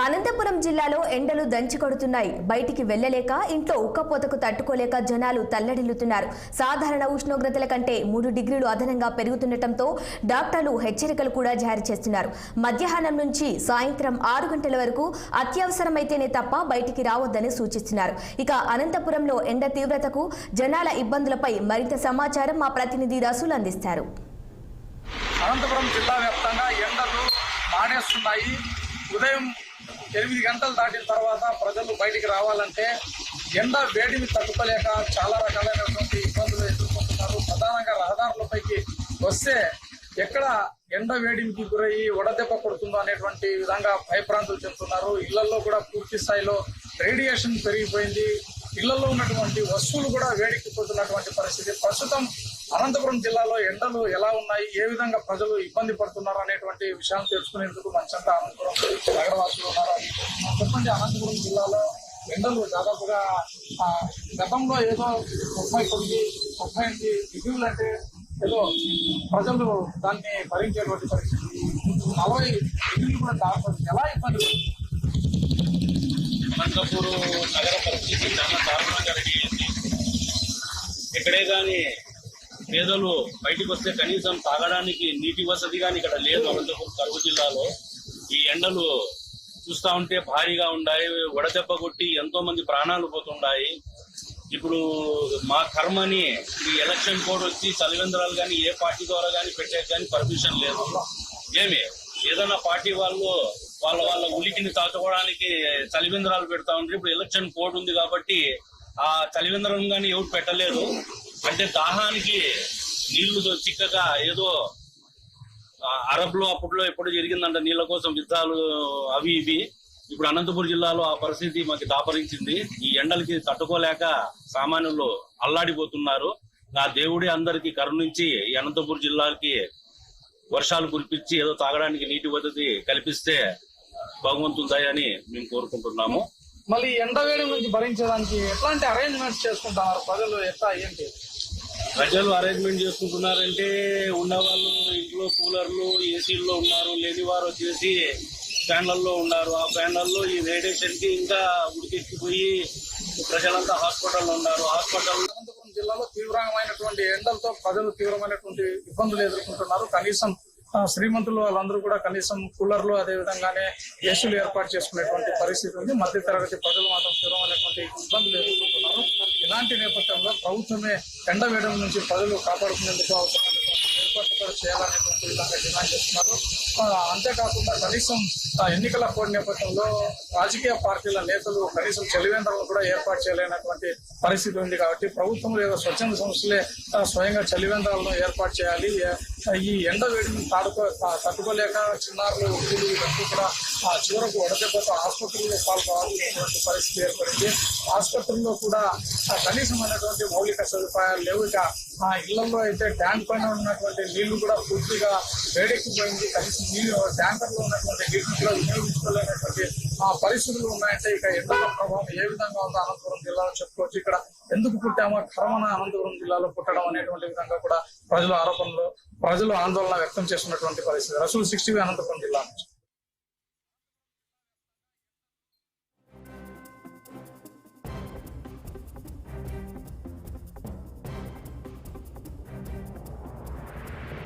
అనంతపురం జిల్లాలో ఎండలు దంచి కొడుతున్నాయి. బయటికి వెళ్లలేక ఇంట్లో ఉక్కపోతకు తట్టుకోలేక జనాలు తల్లడిల్లుతున్నారు. సాధారణ ఉష్ణోగ్రతల కంటే 3 డిగ్రీలు అదనంగా పెరుగుతుండటంతో డాక్టర్లు హెచ్చరికలు కూడా జారీ చేస్తున్నారు. మధ్యాహ్నం నుంచి సాయంత్రం 6 గంటల వరకు అత్యవసరమైతేనే తప్ప బయటికి రావద్దని సూచిస్తున్నారు. ఇక అనంతపురంలో ఎండ తీవ్రతకు జనాల ఇబ్బందులపై మరింత సమాచారం మా ప్రతినిధి రసూల్ అందిస్తారు. అనంతపురం జిల్లా వ్యాప్తంగా ఎండలు మానేస్తున్నాయి. ఉదయం 8 గంటలు దాటిన తర్వాత ప్రజలు బయటికి రావాలంటే ఎండ వేడిని తట్టుకోలేక చాలా రకాలైనటువంటి ఇబ్బందులు ఎదుర్కొంటున్నారు. ప్రధానంగా రహదారులపైకి వస్తే ఎక్కడ ఎండ వేడికి గురయ్యి వడదెబ్బ కొడుతుందో అనేటువంటి విధంగా భయప్రాంతులు చెప్తున్నారు. ఇళ్లలో కూడా పూర్తి స్థాయిలో రేడియేషన్ పెరిగిపోయింది. ఇళ్లలో ఉన్నటువంటి వస్తువులు కూడా వేడెక్కిపోతున్నటువంటి పరిస్థితి. ప్రస్తుతం అనంతపురం జిల్లాలో ఎండలు ఎలా ఉన్నాయి, ఏ విధంగా ప్రజలు ఇబ్బంది పడుతున్నారు అనేటువంటి విషయాలు తెలుసుకునేందుకు మంచంతా అనంతపురం నగరవాసులు ఉన్నారు. చెప్పండి, అనంతపురం జిల్లాలో ఎండలు దాదాపుగా గతంలో ఏదో 39-38 డిగ్రీలు అంటే ఏదో ప్రజలు దాన్ని భరించేటువంటి పరిస్థితి. 40 డిగ్రీలు కూడా దాటుతుంది. ఎలా ఇబ్బంది? అనంతపురం నగర పరిస్థితి చాలా దారుణంగా రెడీ అయింది. ఇక్కడే కానీ పేదలు బయటకు వస్తే కనీసం తాగడానికి నీటి వసతి కానీ ఇక్కడ లేదు. అనంతపురం కరువు జిల్లాలో ఈ ఎండలు చూస్తూ ఉంటే భారీగా ఉన్నాయి. వడదెబ్బ కొట్టి ఎంతో మంది ప్రాణాలు పోతున్నాయి. ఇప్పుడు మా కర్మని ఈ ఎలక్షన్ కోడ్ వచ్చి చలివేంద్రాలు కానీ ఏ పార్టీ ద్వారా కానీ పెట్టే కానీ పర్మిషన్ లేదు. ఏదైనా పార్టీ వాళ్ళు వాళ్ళ ఉలికిని తాచుకోవడానికి చలివేంద్రాలు పెడతా ఉంటారు. ఇప్పుడు ఎలక్షన్ కోడ్ ఉంది కాబట్టి ఆ చలివేంద్రం కానీ ఎవరు పెట్టలేదు. అంటే దాహానికి నీళ్లు చిక్కగా ఏదో అరబ్ లో అప్పట్లో ఎప్పుడు జరిగిందంట నీళ్ల కోసం యుద్ధాలు అవి ఇవి. ఇప్పుడు అనంతపురం జిల్లాలో ఆ పరిస్థితి మాకు దాపరించింది. ఈ ఎండలకి తట్టుకోలేక సామాన్యులు అల్లాడిపోతున్నారు. ఆ దేవుడి అందరికీ కరుణించి ఈ అనంతపురం జిల్లాకి వర్షాలు కురిపించి ఏదో తాగడానికి నీటి వసతి కల్పిస్తే బాగుంటుందని మేము కోరుకుంటున్నాము. మళ్ళీ ఎండ వేడి నుంచి భరించడానికి ఎట్లాంటి అరేంజ్మెంట్స్ చేసుకుంటున్నారు ప్రజలు? ఎట్లా ఏంటి ప్రజలు అరేంజ్మెంట్ చేసుకుంటున్నారంటే ఉన్నవాళ్ళు ఇంట్లో కూలర్లు ఏసీల్లో ఉన్నారు, లేని వారు వచ్చేసి ఫ్యాన్లలో ఉన్నారు. ఆ ఫ్యాన్లలో ఈ రేడియేషన్ కి ఇంకా ఉడికెక్కిపోయి ప్రజలంతా హాస్పిటల్లో ఉన్నారు. అనంతపురం జిల్లాలో తీవ్రమైనటువంటి ఎండలతో ప్రజలు తీవ్రమైనటువంటి ఇబ్బందులు ఎదుర్కొంటున్నారు. కనీసం శ్రీమంతులు వాళ్ళందరూ కూడా కనీసం కూలర్లు అదే విధంగానే ఏసీలు ఏర్పాటు చేసుకునేటువంటి పరిస్థితి ఉంది. మధ్య తరగతి ప్రజలు మాత్రం తీవ్రమైనటువంటి ఇబ్బందులు ఎదుర్కొంటున్నారు. ఇలాంటి నేపథ్యంలో ప్రభుత్వమే ఎండ వేయడం నుంచి ప్రజలు కాపాడుకునేందుకు అవసరమైనటువంటి ఏర్పాట్లు కూడా చేయాలనేటువంటి విధంగా డిమాండ్ చేస్తున్నారు. అంతేకాకుండా కనీసం ఎన్నికల కోడ్ నేపథ్యంలో రాజకీయ పార్టీల నేతలు కనీసం చలివేంద్రాలను కూడా ఏర్పాటు చేయలేనటువంటి పరిస్థితి ఉంది. కాబట్టి ప్రభుత్వం లేదా స్వచ్ఛంద సంస్థలే స్వయంగా చలివేంద్రాలను ఏర్పాటు చేయాలి. ఈ ఎండ వేడిని తట్టుకోలేక చిన్నారులు వృద్ధులు ఇవన్నీ కూడా చివరకు వడదెబ్బతో ఆసుపత్రుల్లో పాల్గొవాల్సినటువంటి పరిస్థితి ఏర్పడింది. ఆసుపత్రుల్లో కూడా కనీసమైనటువంటి మౌలిక సదుపాయాలు లేవు. ఇక ఇళ్లలో అయితే ట్యాంక్ పైన ఉన్నటువంటి నీళ్లు కూడా పూర్తిగా వేడెక్కిపోయింది. కనీసం నీళ్లు ట్యాంకర్లో ఉన్నటువంటి నీటిని కూడా వినియోగించుకోలేనటువంటి పరిస్థితులు ఉన్నాయంటే ఇక ఎండల ప్రభావం ఏ విధంగా ఉందో అనంతపురం జిల్లాలో చెప్పుకోవచ్చు. ఇక్కడ ఎందుకు పుట్టామో కర్మన అనంతపురం జిల్లాలో పుట్టడం అనేటువంటి విధంగా కూడా ప్రజలు ఆందోళన వ్యక్తం చేస్తున్నటువంటి పరిస్థితి. రసూల్ 60 అనంతపురం జిల్లా నుంచి.